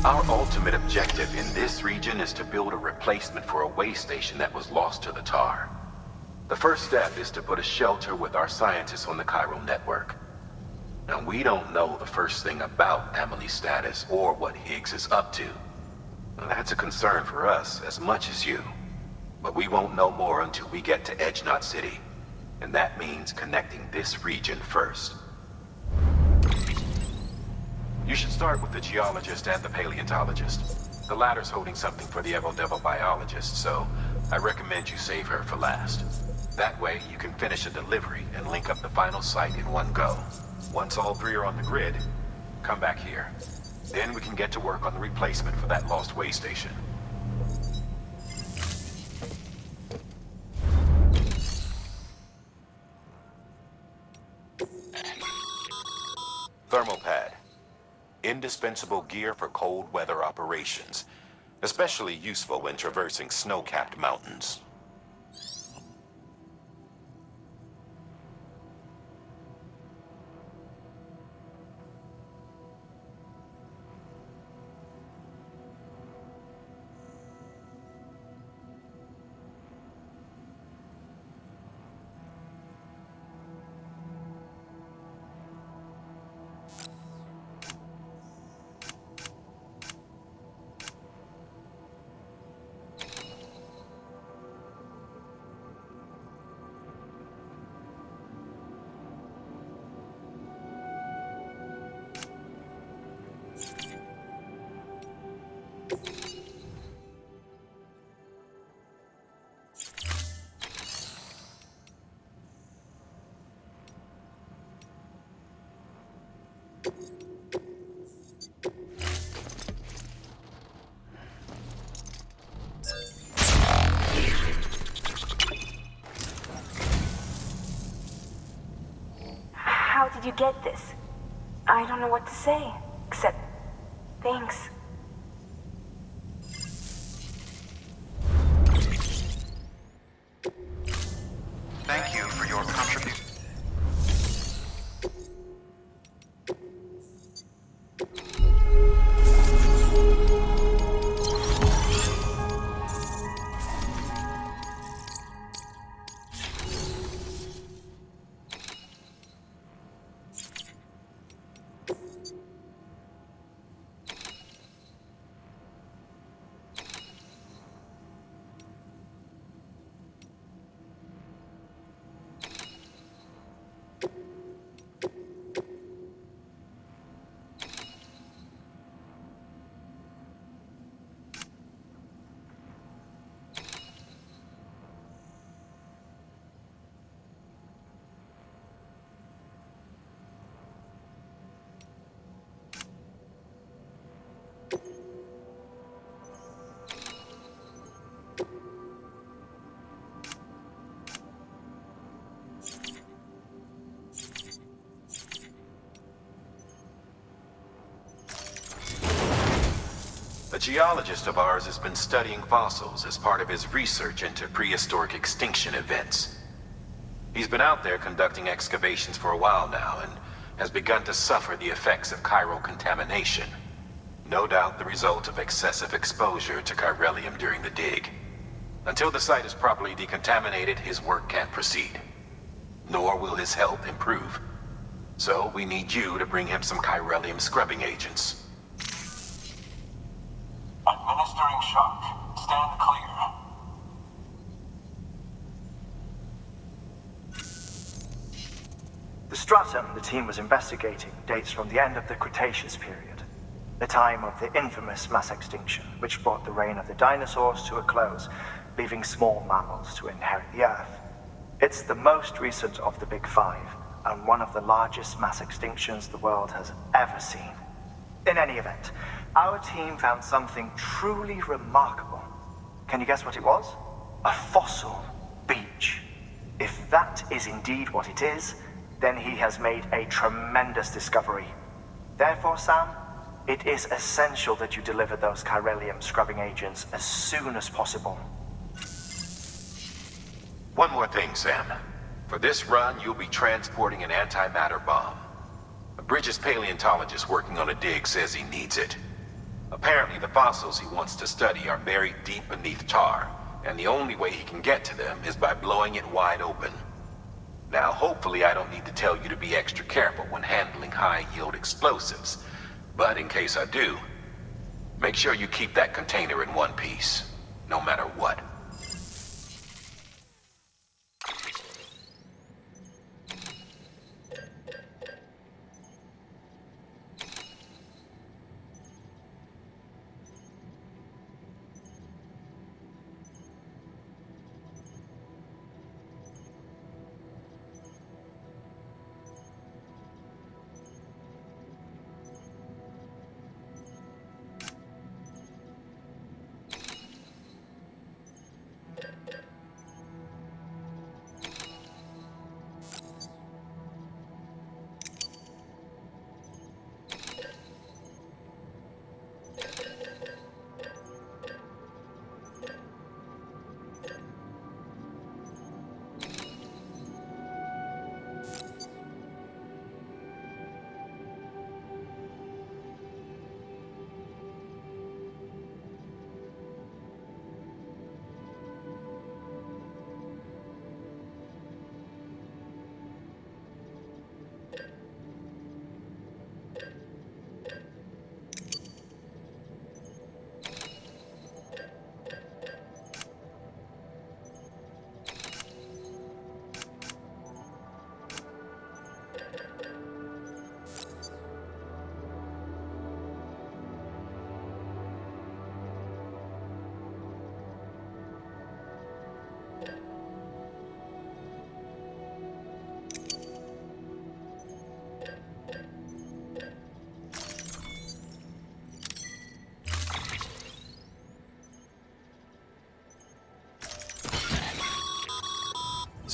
Our ultimate objective in this region is to build a replacement for a way station that was lost to the tar. The first step is to put a shelter with our scientists on the chiral network. Now, we don't know the first thing about Amelie's status or what Higgs is up to. Now, that's a concern for us as much as you. But we won't know more until we get to Edge Knot City. And that means connecting this region first. You should start with the geologist and the paleontologist. The latter's holding something for the Evo biologist, so I recommend you save her for last. That way, you can finish a delivery and link up the final site in one go. Once all three are on the grid, come back here. Then we can get to work on the replacement for that lost way station. Thermal pad. Indispensable gear for cold weather operations, especially useful when traversing snow-capped mountains. How did you get this? I don't know what to say, except thanks. Thank you for your contribution. A geologist of ours has been studying fossils as part of his research into prehistoric extinction events. He's been out there conducting excavations for a while now and has begun to suffer the effects of chiral contamination. No doubt the result of excessive exposure to chiralium during the dig. Until the site is properly decontaminated, his work can't proceed. Nor will his health improve. So we need you to bring him some chiralium scrubbing agents. Administering shock. Stand clear. The stratum the team was investigating dates from the end of the Cretaceous period, the time of the infamous mass extinction, which brought the reign of the dinosaurs to a close, leaving small mammals to inherit the Earth. It's the most recent of the Big Five, and one of the largest mass extinctions the world has ever seen. In any event, our team found something truly remarkable. Can you guess what it was? A fossil beach. If that is indeed what it is, then he has made a tremendous discovery. Therefore, Sam, it is essential that you deliver those chiralium scrubbing agents as soon as possible. One more thing, Sam. For this run, you'll be transporting an antimatter bomb. A Bridges paleontologist working on a dig says he needs it. Apparently, the fossils he wants to study are buried deep beneath tar, and the only way he can get to them is by blowing it wide open. Now, hopefully I don't need to tell you to be extra careful when handling high-yield explosives, but in case I do, make sure you keep that container in one piece, no matter what.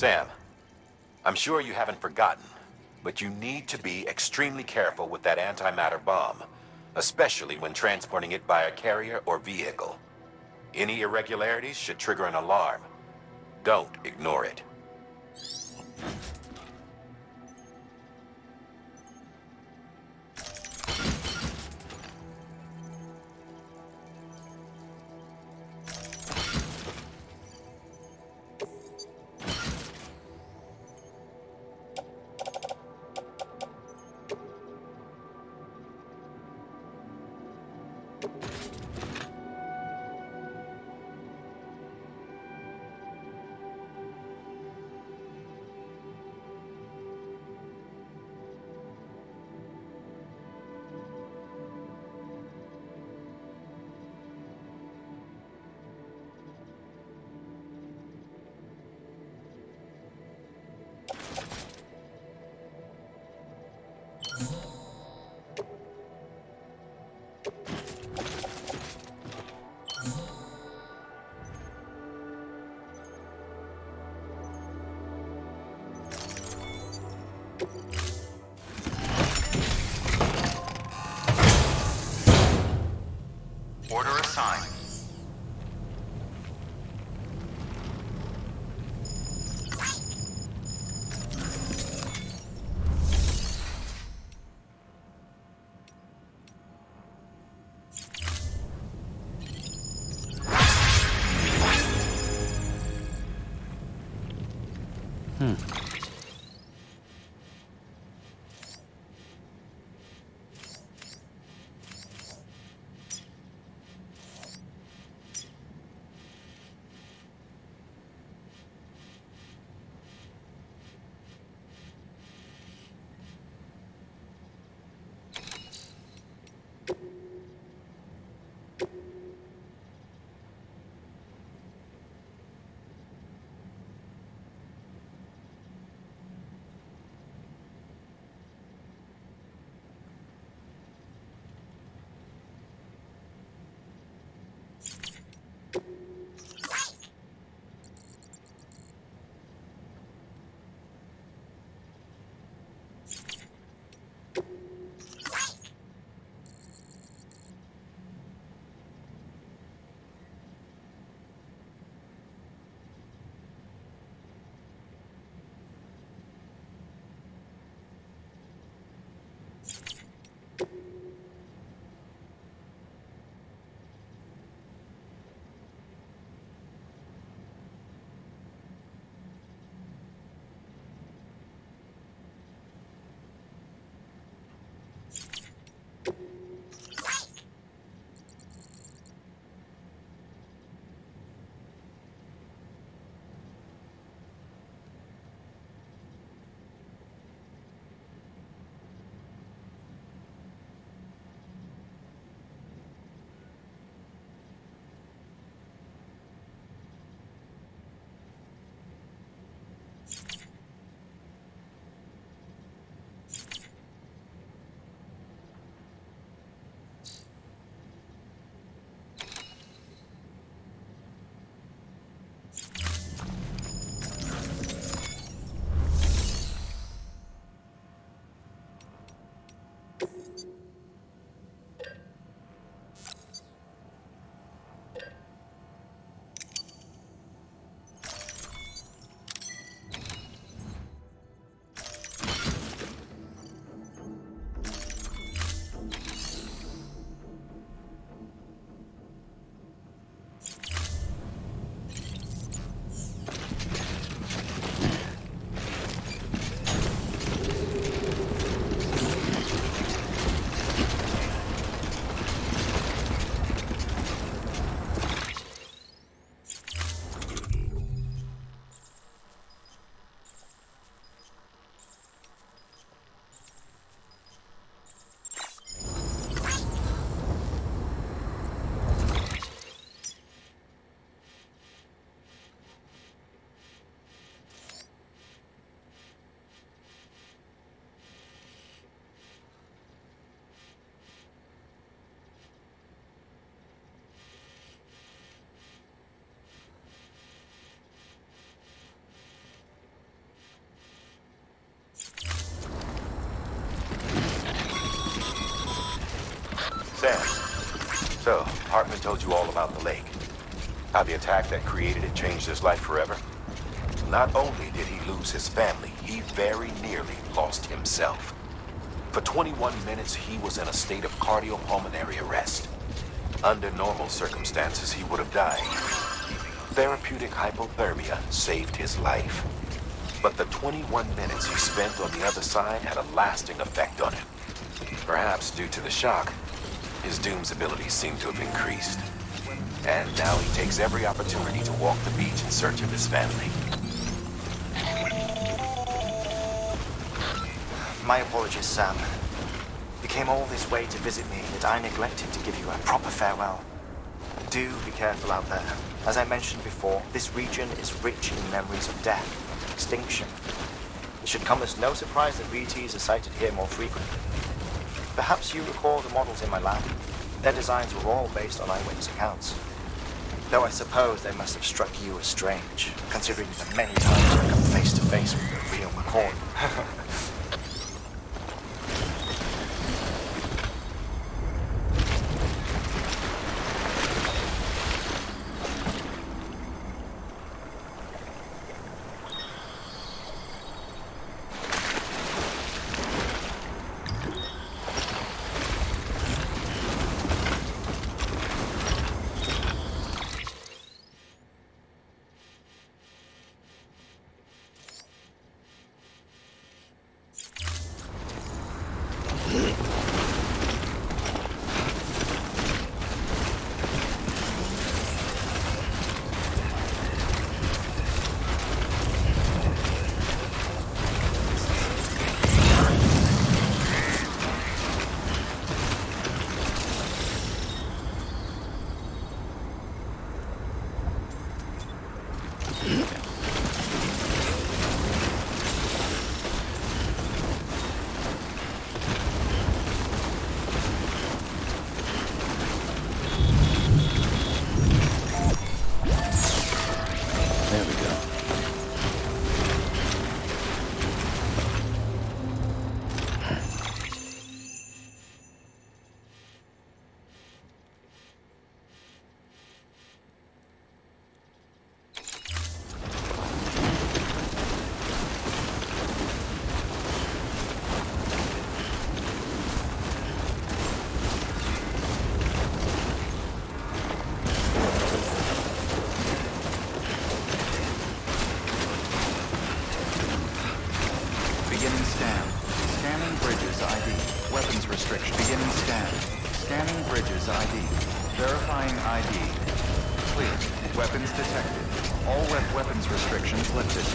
Sam, I'm sure you haven't forgotten, but you need to be extremely careful with that antimatter bomb, especially when transporting it by a carrier or vehicle. Any irregularities should trigger an alarm. Don't ignore it. Sam, so Hartman told you all about the lake. How the attack that created it changed his life forever? Not only did he lose his family, he very nearly lost himself. For 21 minutes, he was in a state of cardiopulmonary arrest. Under normal circumstances, he would have died. Therapeutic hypothermia saved his life. But the 21 minutes he spent on the other side had a lasting effect on him. Perhaps due to the shock, his Doom's abilities seem to have increased. And now he takes every opportunity to walk the beach in search of his family. My apologies, Sam. You came all this way to visit me, yet I neglected to give you a proper farewell. Do be careful out there. As I mentioned before, this region is rich in memories of death, extinction. It should come as no surprise that VTs are sighted here more frequently. Perhaps you recall the models in my lab. Their designs were all based on eyewitness accounts. Though I suppose they must have struck you as strange, considering the many times I've come face to face with the real McCoy. Beginning scan. Scanning bridges ID. Weapons restriction. Beginning scan. Scanning bridges ID. Verifying ID. Clear. Weapons detected. All weapons restrictions lifted.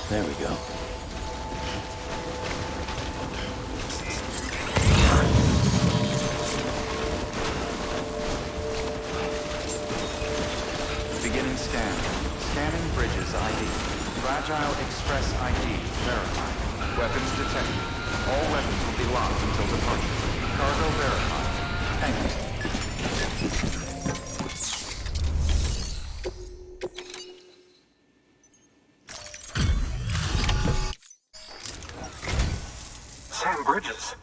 There we go. Beginning scan. Scanning bridges ID. Fragile Express ID verified. Weapons detected. All weapons will be locked until departure. Cargo verified. Thank you. Sam Bridges.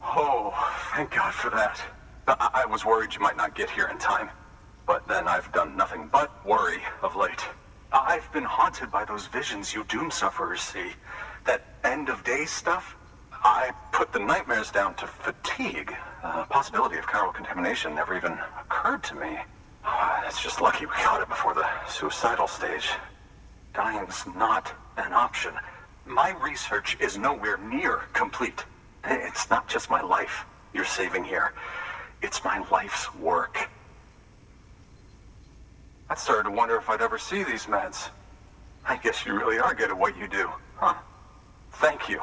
Oh, thank God for that. I was worried you might not get here in time. But then I've done nothing but worry of late. I've been haunted by those visions you doom sufferers see. That end of days stuff. I put the nightmares down to fatigue. The possibility of chiral contamination never even occurred to me. It's just lucky we got it before the suicidal stage. Dying's not an option. My research is nowhere near complete. It's not just my life you're saving here. It's my life's work. I started to wonder if I'd ever see these meds. I guess you really are good at what you do, huh? Thank you.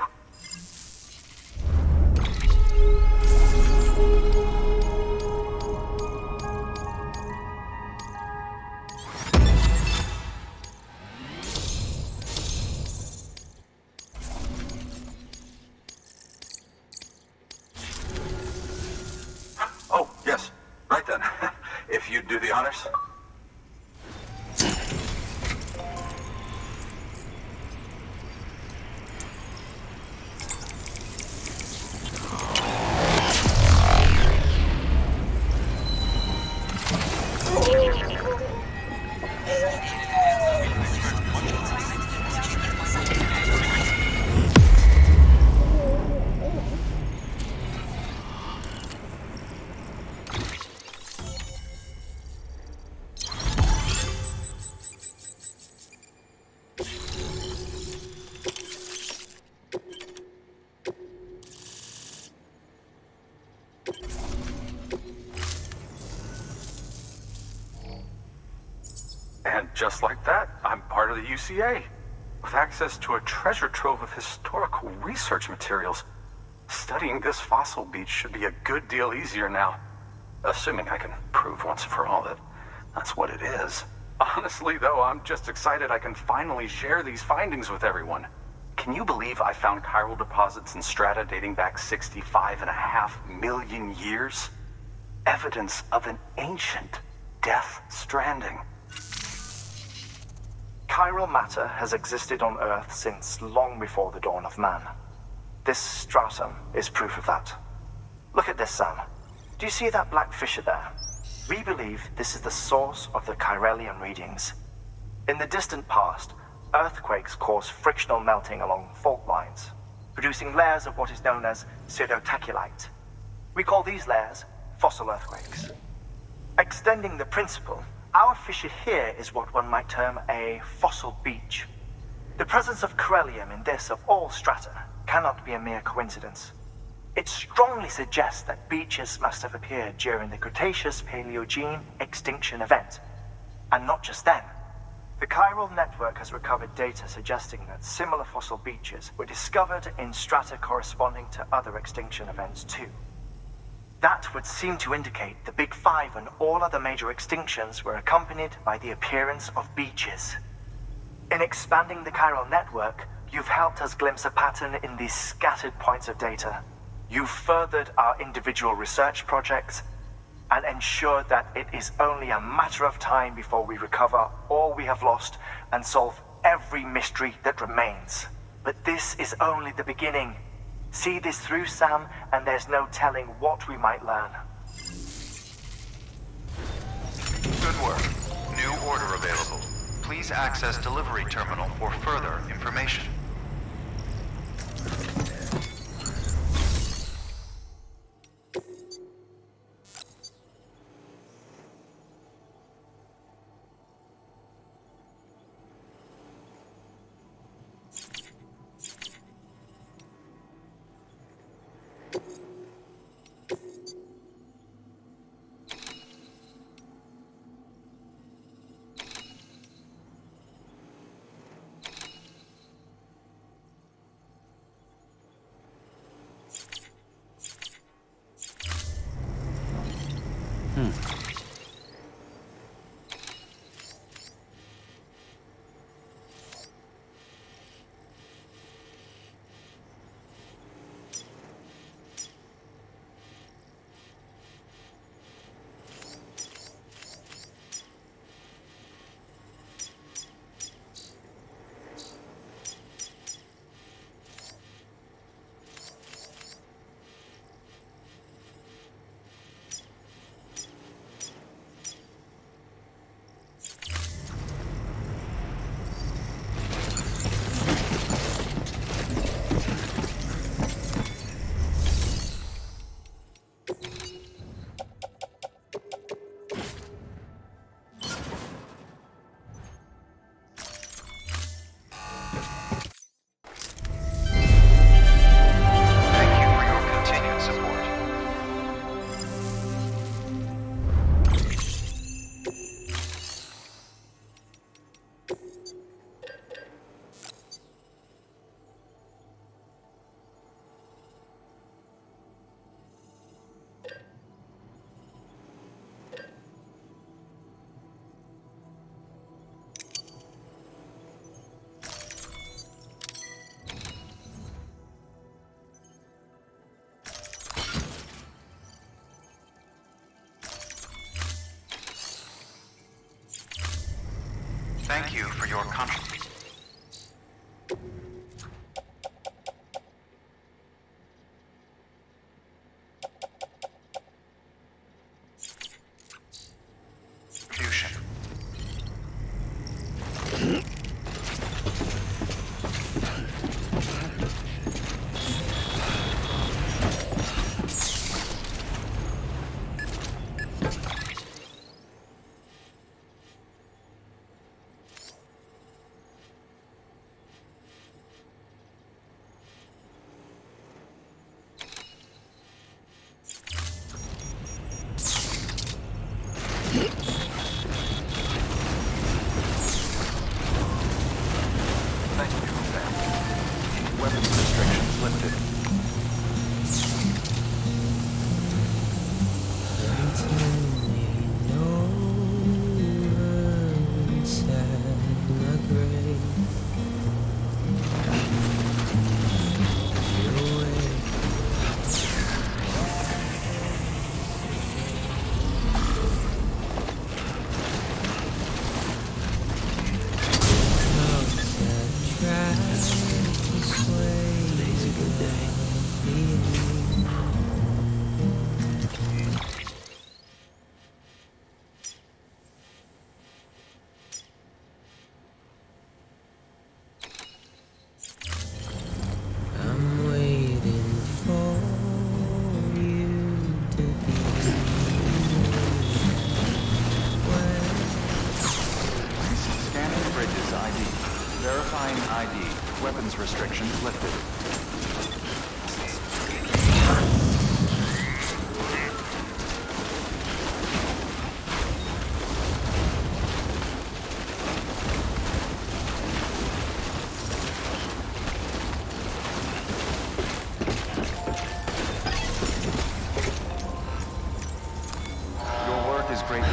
Oh, yes. Right then. If you'd do the honors. And just like that, I'm part of the UCA, with access to a treasure trove of historical research materials. Studying this fossil beach should be a good deal easier now, assuming I can prove once and for all that that's what it is. Honestly, though, I'm just excited I can finally share these findings with everyone. Can you believe I found chiral deposits in strata dating back 65.5 million years? Evidence of an ancient death stranding. Chiral matter has existed on Earth since long before the dawn of man. This stratum is proof of that. Look at this, Sam. Do you see that black fissure there? We believe this is the source of the Chiralian readings. In the distant past, earthquakes caused frictional melting along fault lines, producing layers of what is known as pseudotaculite. We call these layers fossil earthquakes. Extending the principle, our fissure here is what one might term a fossil beach. The presence of chiralium in this of all strata cannot be a mere coincidence. It strongly suggests that beaches must have appeared during the Cretaceous-Paleogene extinction event. And not just then. The chiral network has recovered data suggesting that similar fossil beaches were discovered in strata corresponding to other extinction events too. That would seem to indicate the Big Five and all other major extinctions were accompanied by the appearance of beaches. In expanding the chiral network, you've helped us glimpse a pattern in these scattered points of data. You've furthered our individual research projects and ensured that it is only a matter of time before we recover all we have lost and solve every mystery that remains. But this is only the beginning. See this through, Sam, and there's no telling what we might learn. Good work. New order available. Please Please access delivery terminal for further information. Thank you for your continued support. Thank you for your contribution. Thank you, Sam. Weapons restrictions lifted. Scanning bridges ID. Verifying ID. Weapons restrictions lifted. Your work is great.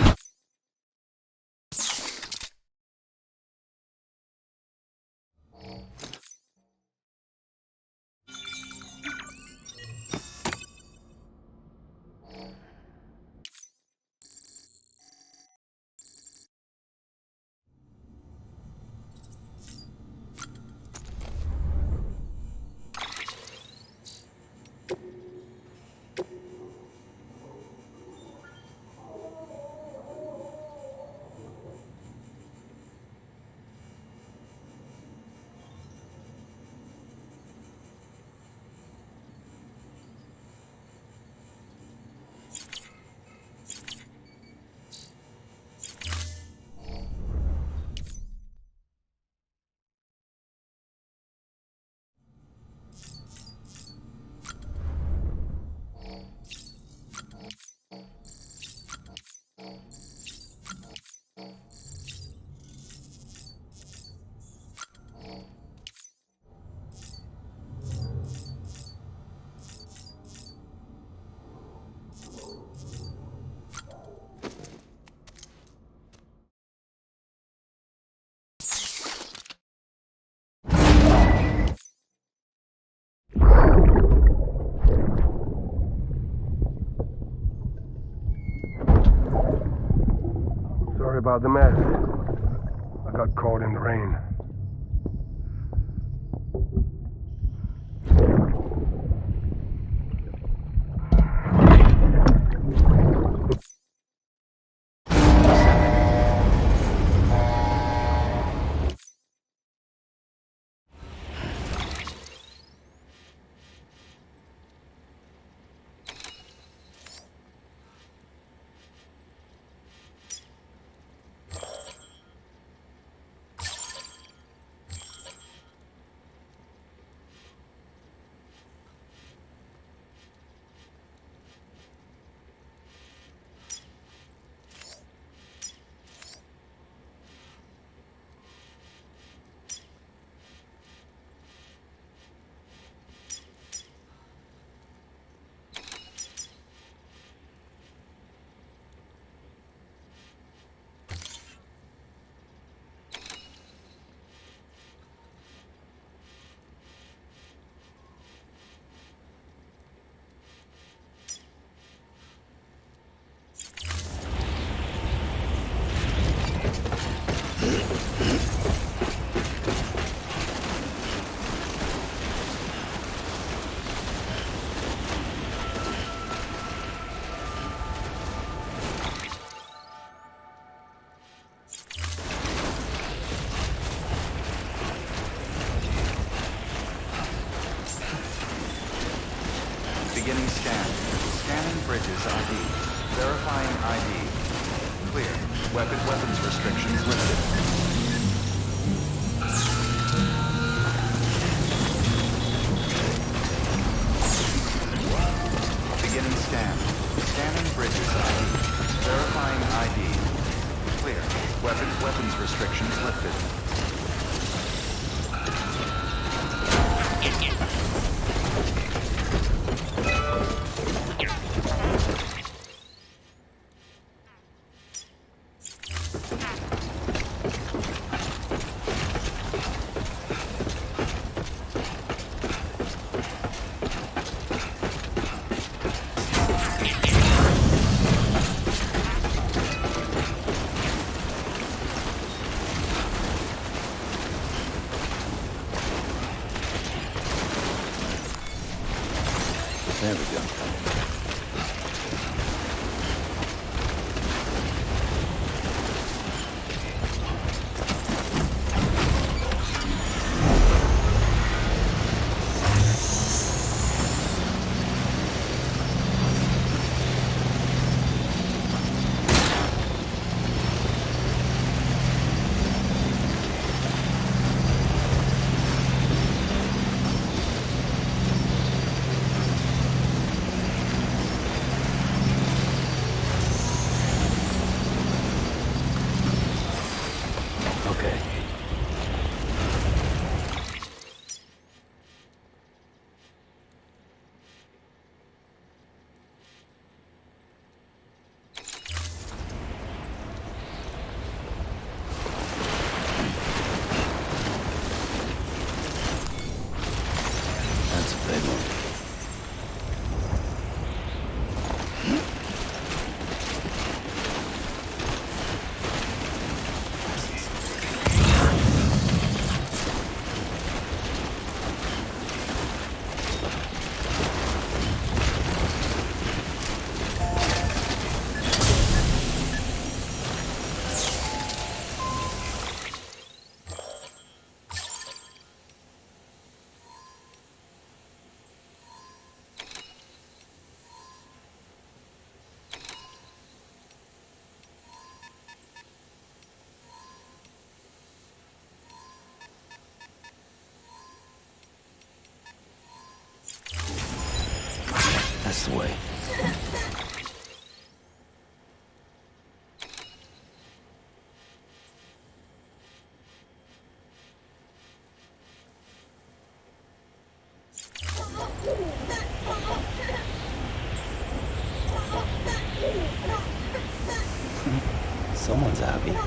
Sorry about the mess. I got caught in the rain. Beginning scan. Scanning bridges ID. Verifying ID. Clear. Weapons restrictions lifted. Beginning scan. Scanning bridges ID. Verifying ID. Clear. Weapons restrictions lifted. There we go. Okay. That's a big one. That's the way. Someone's happy.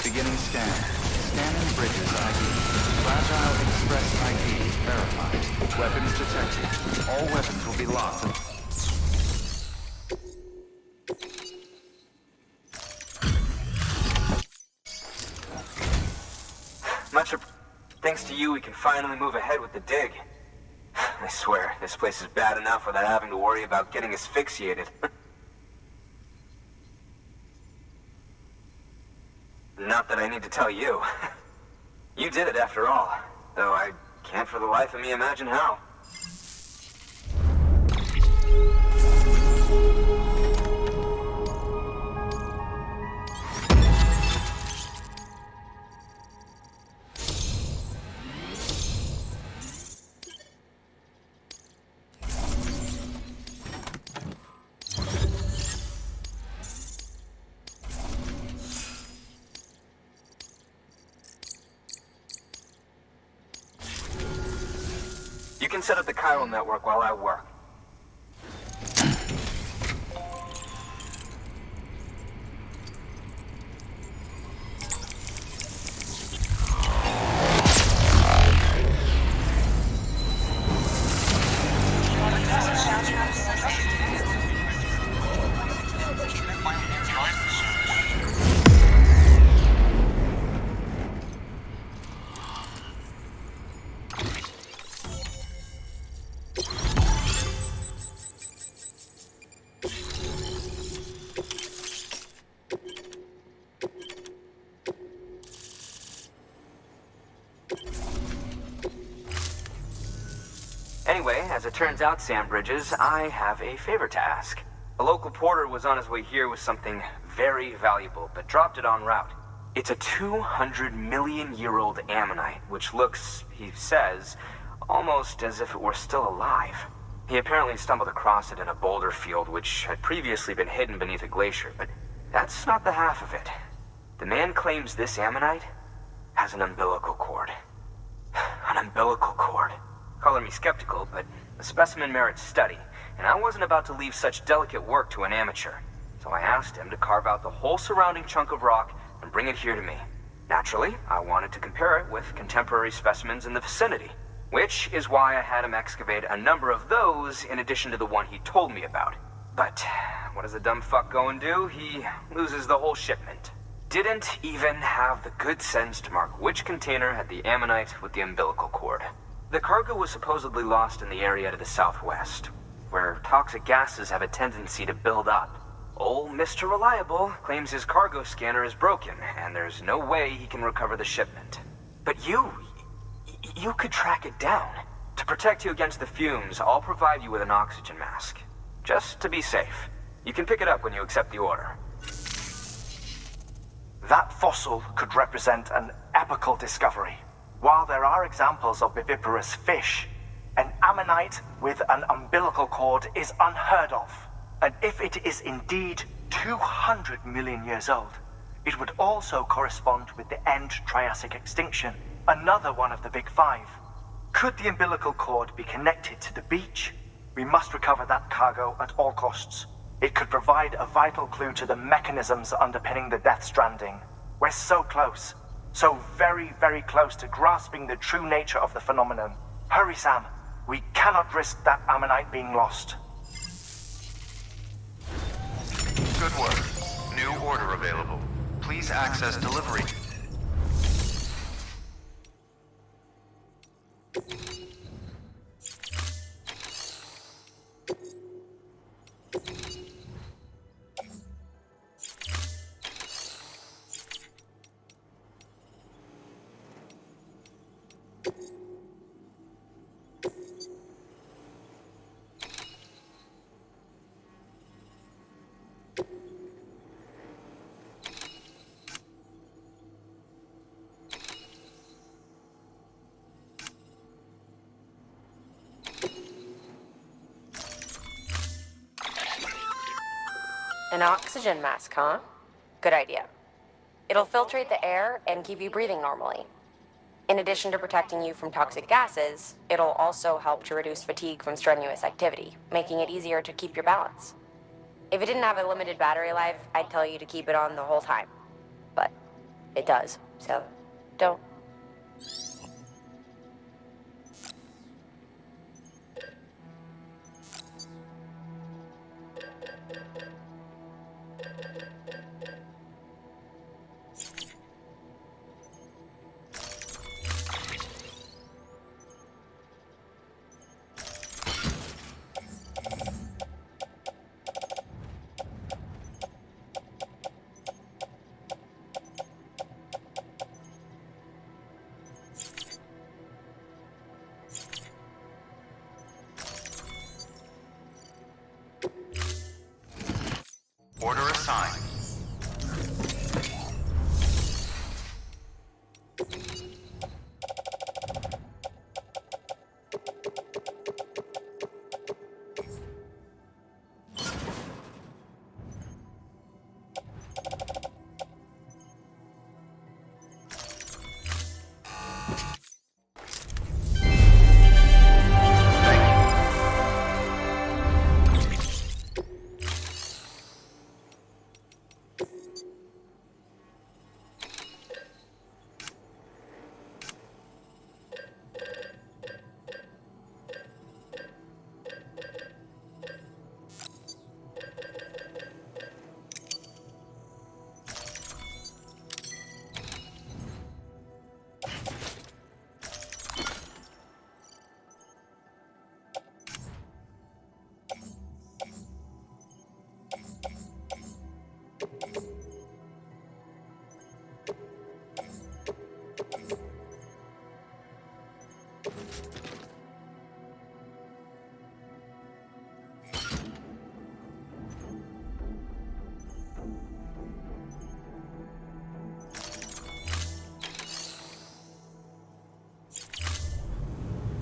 Beginning scan. Scanning bridges ID. Fragile Express ID verified. Weapons detected. All weapons will be locked. Thanks to you, we can finally move ahead with the dig. I swear, this place is bad enough without having to worry about getting asphyxiated. Not that I need to tell you. You did it after all, though I can't for the life of me imagine how. You can set up the chiral network while I work. Anyway, as it turns out, Sam Bridges, I have a favor to ask. A local porter was on his way here with something very valuable, but dropped it en route. It's a 200-million-year-old ammonite, which looks, he says, almost as if it were still alive. He apparently stumbled across it in a boulder field which had previously been hidden beneath a glacier, but that's not the half of it. The man claims this ammonite has an umbilical cord. An umbilical cord. Color me skeptical, but the specimen merits study, and I wasn't about to leave such delicate work to an amateur. So I asked him to carve out the whole surrounding chunk of rock and bring it here to me. Naturally, I wanted to compare it with contemporary specimens in the vicinity, which is why I had him excavate a number of those in addition to the one he told me about. But what does the dumb fuck go and do? He loses the whole shipment. Didn't even have the good sense to mark which container had the ammonite with the umbilical cord. The cargo was supposedly lost in the area to the southwest, where toxic gases have a tendency to build up. Old Mr. Reliable claims his cargo scanner is broken, and there's no way he can recover the shipment. But you could track it down. To protect you against the fumes, I'll provide you with an oxygen mask. Just to be safe. You can pick it up when you accept the order. That fossil could represent an epochal discovery. While there are examples of viviparous fish, an ammonite with an umbilical cord is unheard of. And if it is indeed 200 million years old, it would also correspond with the end Triassic extinction, another one of the big five. Could the umbilical cord be connected to the beach? We must recover that cargo at all costs. It could provide a vital clue to the mechanisms underpinning the Death Stranding. We're so close. So very, very close to grasping the true nature of the phenomenon. Hurry, Sam. We cannot risk that ammonite being lost. Good work. New order available. Please access delivery. An oxygen mask, huh? Good idea. It'll filtrate the air and keep you breathing normally. In addition to protecting you from toxic gases, it'll also help to reduce fatigue from strenuous activity, making it easier to keep your balance. If it didn't have a limited battery life, I'd tell you to keep it on the whole time. But it does, so don't. Order assigned.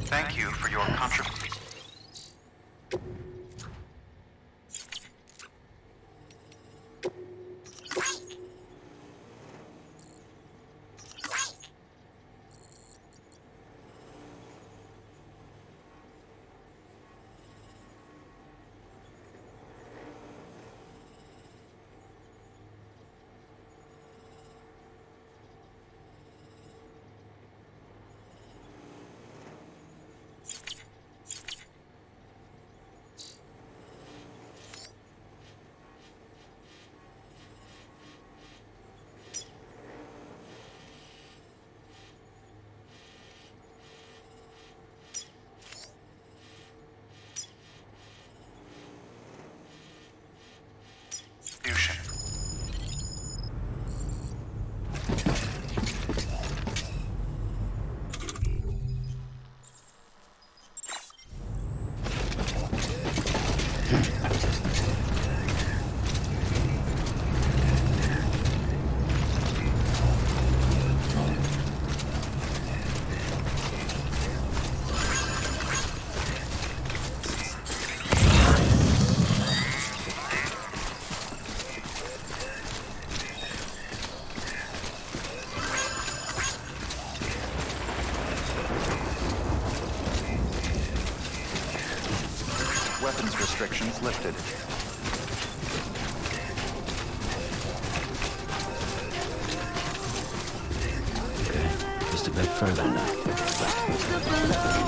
Thank you for your contribution. Weapons restrictions lifted. Okay, just a bit further now.